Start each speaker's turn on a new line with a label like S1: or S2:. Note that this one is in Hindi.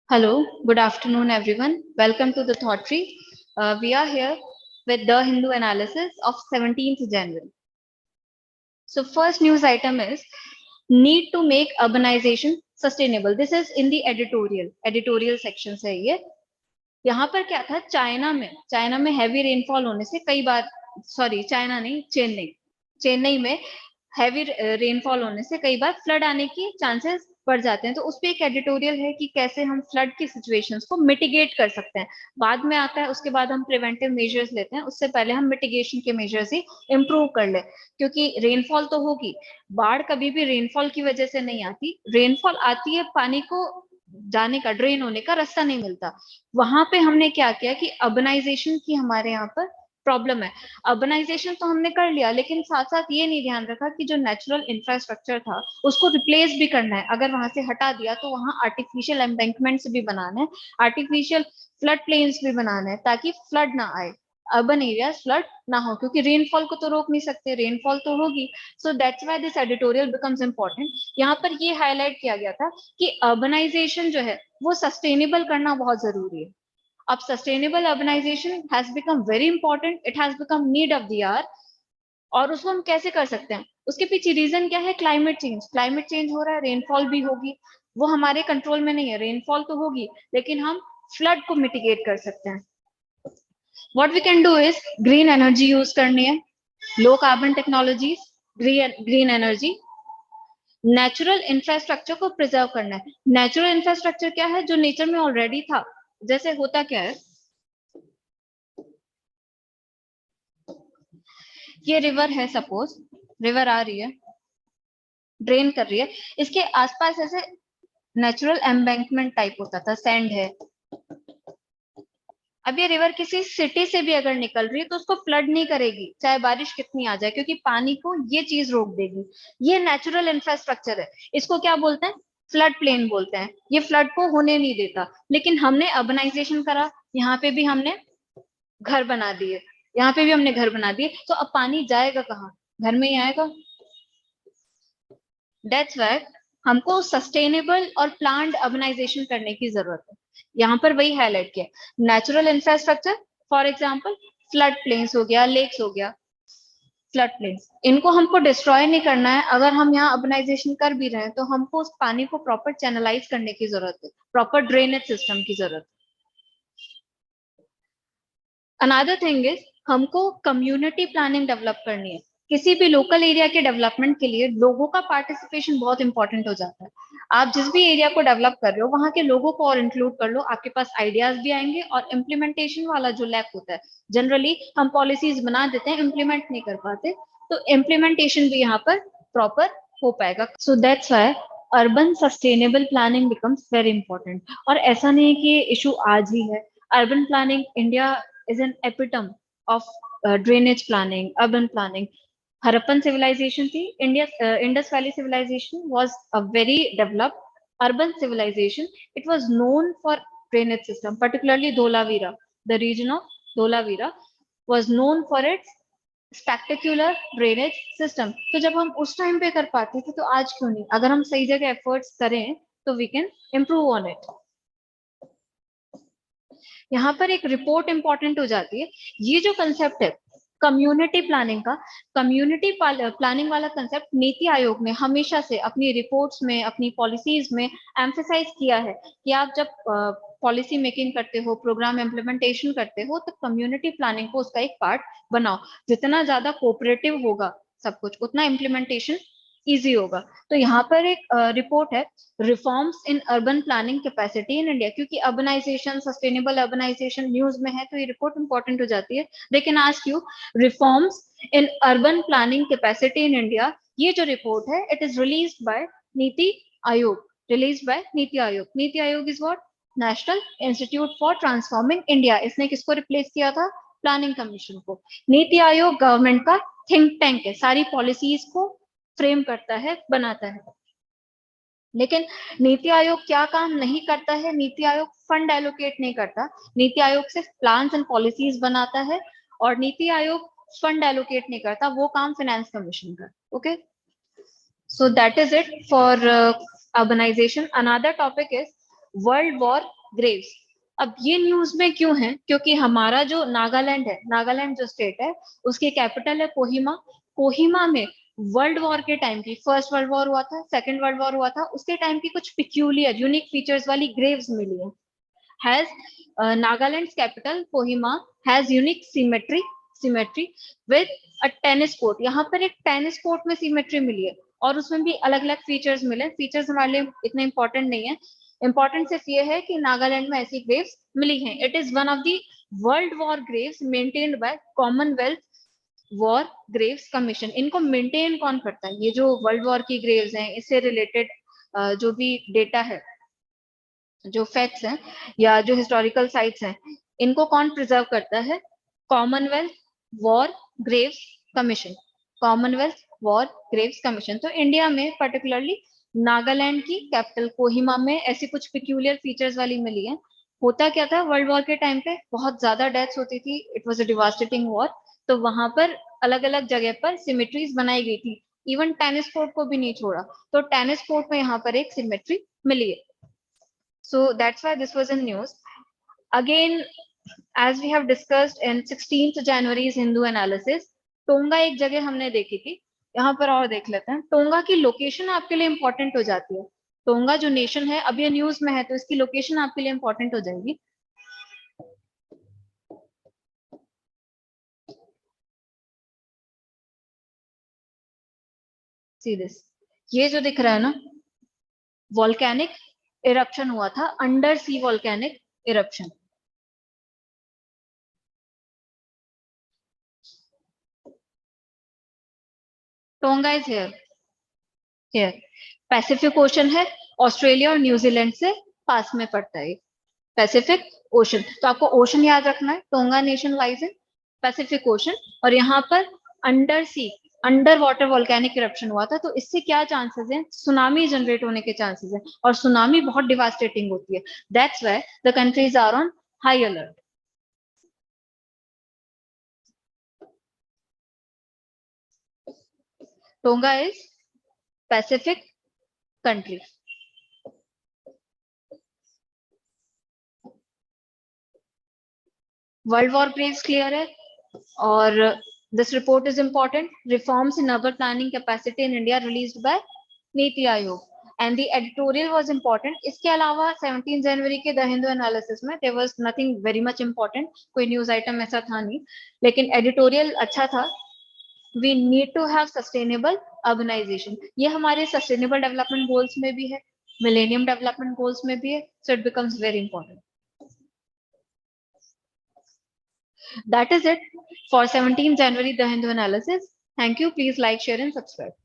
S1: Hello, good afternoon, everyone. Welcome to the Thought Tree. We are here with the Hindu analysis of 17th January. So, first news item is need to make urbanization sustainable. This is in the editorial section से ये यहाँ पर क्या था चाइना में हैवी रेनफॉल होने से कई बार सॉरी चाइना नहीं चेन्नई में हैवी रेनफॉल होने से कई बार फ्लड आने की चांसेस बढ़ जाते हैं। तो उस पे एक एडिटोरियल है कि कैसे हम फ्लड की सिचुएशंस को मिटिगेट कर सकते हैं। बाद में आता है, उसके बाद हम प्रिवेंटिव मेजर्स लेते हैं, उससे पहले हम मिटिगेशन के मेजर्स ही इम्प्रूव कर ले, क्योंकि रेनफॉल तो होगी, बाढ़ कभी भी रेनफॉल की वजह से नहीं आती। रेनफॉल आती है, पानी को जाने का, ड्रेन होने का रास्ता नहीं मिलता। वहां पे हमने क्या किया कि अर्बनाइजेशन की हमारे यहाँ पर प्रॉब्लम है। अर्बनाइजेशन तो हमने कर लिया, लेकिन साथ साथ ये नहीं ध्यान रखा कि जो नेचुरल इंफ्रास्ट्रक्चर था उसको रिप्लेस भी करना है। अगर वहां से हटा दिया तो वहां आर्टिफिशियल एम्बैंकमेंट्स भी बनाना है, आर्टिफिशियल फ्लड प्लेन्स भी बनाना है, ताकि फ्लड ना आए, अर्बन एरियाज फ्लड ना हो, क्योंकि रेनफॉल को तो रोक नहीं सकते, रेनफॉल तो होगी। So that's why this editorial becomes important. यहाँ पर ये हाईलाइट किया गया था कि अर्बनाइजेशन जो है वो सस्टेनेबल करना बहुत जरूरी है। अब sustainable urbanization has become very important, it has become need of the hour. और उसको हम कैसे कर सकते हैं, उसके पीछे रीजन क्या है? क्लाइमेट चेंज हो रहा है, रेनफॉल भी होगी, वो हमारे कंट्रोल में नहीं है। रेनफॉल तो होगी, लेकिन हम फ्लड को मिटिगेट कर सकते हैं। What we can do is green energy use करनी है, low carbon technologies, green energy, natural infrastructure को प्रिजर्व करना है। नेचुरल इंफ्रास्ट्रक्चर क्या है? जो नेचर में ऑलरेडी था। जैसे होता क्या है, ये रिवर है, सपोज रिवर आ रही है, ड्रेन कर रही है, इसके आसपास ऐसे नेचुरल एम्बैंकमेंट टाइप होता था, सैंड है। अब ये रिवर किसी सिटी से भी अगर निकल रही है तो उसको फ्लड नहीं करेगी, चाहे बारिश कितनी आ जाए, क्योंकि पानी को ये चीज रोक देगी। ये नेचुरल इंफ्रास्ट्रक्चर है, इसको क्या बोलते हैं? फ्लड प्लेन बोलते हैं। ये फ्लड को होने नहीं देता। लेकिन हमने अर्बनाइजेशन करा, यहाँ पे भी हमने घर बना दिए, यहाँ पे भी हमने घर बना दिए, तो अब पानी जाएगा कहाँ? घर में ही आएगा। दैट्स व्हाई हमको सस्टेनेबल और प्लान्ड अर्बनाइजेशन करने की जरूरत है। यहाँ पर वही हाईलाइट किया, natural infrastructure, for example flood plains हो गया, लेक्स हो गया, फ्लड प्लेन्स, इनको हमको डिस्ट्रॉय नहीं करना है। अगर हम यहाँ अर्बनाइजेशन कर भी रहे हैं तो हमको उस पानी को प्रॉपर चैनलाइज करने की जरूरत है, प्रॉपर ड्रेनेज सिस्टम की जरूरत है। अनदर थिंग इज हमको कम्युनिटी प्लानिंग डेवलप करनी है। किसी भी लोकल एरिया के डेवलपमेंट के लिए लोगों का पार्टिसिपेशन बहुत इंपॉर्टेंट हो जाता है। आप जिस भी एरिया को डेवलप कर रहे हो वहां के लोगों को और इंक्लूड कर लो, आपके पास आइडियाज भी आएंगे। और इम्प्लीमेंटेशन वाला जो लैक होता है, जनरली हम पॉलिसीज बना देते हैं, इम्प्लीमेंट नहीं कर पाते, तो इम्प्लीमेंटेशन भी यहाँ पर प्रॉपर हो पाएगा। So that's why urban sustainable planning becomes very important. और ऐसा नहीं है कि ये इशू आज ही है। Urban planning, India is an epitome of drainage planning, urban planning. Harappan civilization थी, Indus Valley civilization was a very developed urban civilization. It was known for drainage system, particularly Dholavira. The region of Dholavira was known for its spectacular drainage system. तो जब हम उस टाइम पे कर पाते थे तो आज क्यों नहीं? अगर हम सही जगह एफर्ट्स करें तो we can improve on it. यहाँ पर एक रिपोर्ट इंपॉर्टेंट हो जाती है। ये जो कंसेप्ट है कम्युनिटी प्लानिंग का, कम्युनिटी प्लानिंग वाला कंसेप्ट नीति आयोग ने हमेशा से अपनी रिपोर्ट्स में, अपनी पॉलिसीज में एम्फेसाइज किया है कि आप जब पॉलिसी मेकिंग करते हो, प्रोग्राम इम्प्लीमेंटेशन करते हो, तो कम्युनिटी प्लानिंग को उसका एक पार्ट बनाओ। जितना ज्यादा कोऑपरेटिव होगा सब कुछ, उतना इम्प्लीमेंटेशन इजी होगा। तो यहाँ पर एक रिपोर्ट है, reforms in urban planning capacity in India, क्योंकि अर्बनाइजेशन, सस्टेनेबल अर्बनाइजेशन न्यूज में है तो ये रिपोर्ट इंपॉर्टेंट हो जाती है। लेकिन आज क्यों reforms in urban planning capacity in India, ये जो रिपोर्ट है it is release by NITI आयोग, रिलीज बाय नीति आयोग। NITI Aayog is what? National institute for transforming India. इसने किसको रिप्लेस किया था? प्लानिंग कमीशन को। नीति आयोग गवर्नमेंट का थिंक टैंक है, सारी पॉलिसीज को फ्रेम करता है, बनाता है। लेकिन नीति आयोग क्या काम नहीं करता है? नीति आयोग फंड एलोकेट नहीं करता, नीति आयोग सिर्फ प्लान्स एंड पॉलिसीज बनाता है। और नीति आयोग फंड एलोकेट नहीं करता, वो काम फाइनेंस कमीशन का। Okay, so that is it for urbanization. Another topic is world War Graves. अब ये न्यूज में क्यों है? क्योंकि हमारा जो नागालैंड है, नागालैंड जो स्टेट है, उसकी कैपिटल है कोहिमा। कोहिमा में वर्ल्ड वॉर के टाइम की, फर्स्ट वर्ल्ड वॉर हुआ था, सेकेंड वर्ल्ड वॉर हुआ था, उसके टाइम की कुछ पिक्यूलियर यूनिक फीचर्स वाली ग्रेव्स मिली है। has Nagaland's capital Kohima has unique symmetry with a tennis court। यहाँ पर एक टेनिस कोर्ट में सिमेट्री मिली है और उसमें भी अलग अलग फीचर्स मिले। फीचर्स हमारे लिए इतने इंपॉर्टेंट नहीं है, इंपॉर्टेंट सिर्फ ये है कि नागालैंड में ऐसी ग्रेव्स मिली हैं। It is one of the world War Graves maintained by Commonwealth war Graves commission. इनको मेंटेन कौन करता है? ये जो वर्ल्ड वॉर की ग्रेव्स हैं, इससे रिलेटेड जो भी डेटा है, जो फैक्ट्स हैं या जो हिस्टोरिकल साइट्स हैं, इनको कौन प्रिजर्व करता है? Commonwealth war Graves commission. Commonwealth war Graves commission. तो इंडिया में पर्टिकुलरली नागालैंड की कैपिटल कोहिमा में ऐसी कुछ पिक्यूलियर फीचर्स वाली मिली है। होता क्या था, वर्ल्ड वॉर के टाइम पे बहुत ज्यादा डेथ्स होती थी, it was a devastating war. तो वहां पर अलग अलग जगह पर सिमेट्रीज बनाई गई थी, इवन टेनिस कोर्ट को भी नहीं छोड़ा। तो टेनिस कोर्ट में यहाँ पर एक सिमेट्री मिली है। So that's why this was in news. Again, as we have discussed in 16th January's Hindu analysis, tonga एक जगह हमने देखी थी, यहाँ पर और देख लेते हैं। टोंगा की लोकेशन आपके लिए इंपॉर्टेंट हो जाती है। टोंगा जो नेशन है, अब ये न्यूज में है, तो इसकी लोकेशन आपके लिए इंपॉर्टेंट हो जाएगी। सी दिस, ये जो दिख रहा है ना, वॉल्केनिक इरप्शन हुआ था, under sea volcanic eruption. Tonga is here Pacific Ocean है, ऑस्ट्रेलिया और न्यूजीलैंड से पास में पड़ता है पैसिफिक ओशन। तो आपको ओशन याद रखना है, tonga nation lies in Pacific ocean. और यहाँ पर अंडर सी, अंडर वाटर वॉल्केनिक इरप्शन हुआ था। तो इससे क्या चांसेस हैं? सुनामी जनरेट होने के चांसेस हैं, और सुनामी बहुत डिवास्टेटिंग होती है। That's why the countries are on high alert. Tonga is Pacific country. World War graves clear है। और this report is important, reforms in urban planning capacity in India released by NITI Aayog and the editorial was important. इसके अलावा 17 जनवरी के द हिंदू एनालिसिस में there was nothing very much important, कोई न्यूज आइटम ऐसा था नहीं, लेकिन एडिटोरियल अच्छा था। We need to have sustainable urbanisation, ये हमारे सस्टेनेबल डेवलपमेंट गोल्स में भी है, मिलेनियम डेवलपमेंट गोल्स में भी है। So it becomes very important. That is it for 17 January The Hindu analysis. Thank you. Please like, share, and subscribe.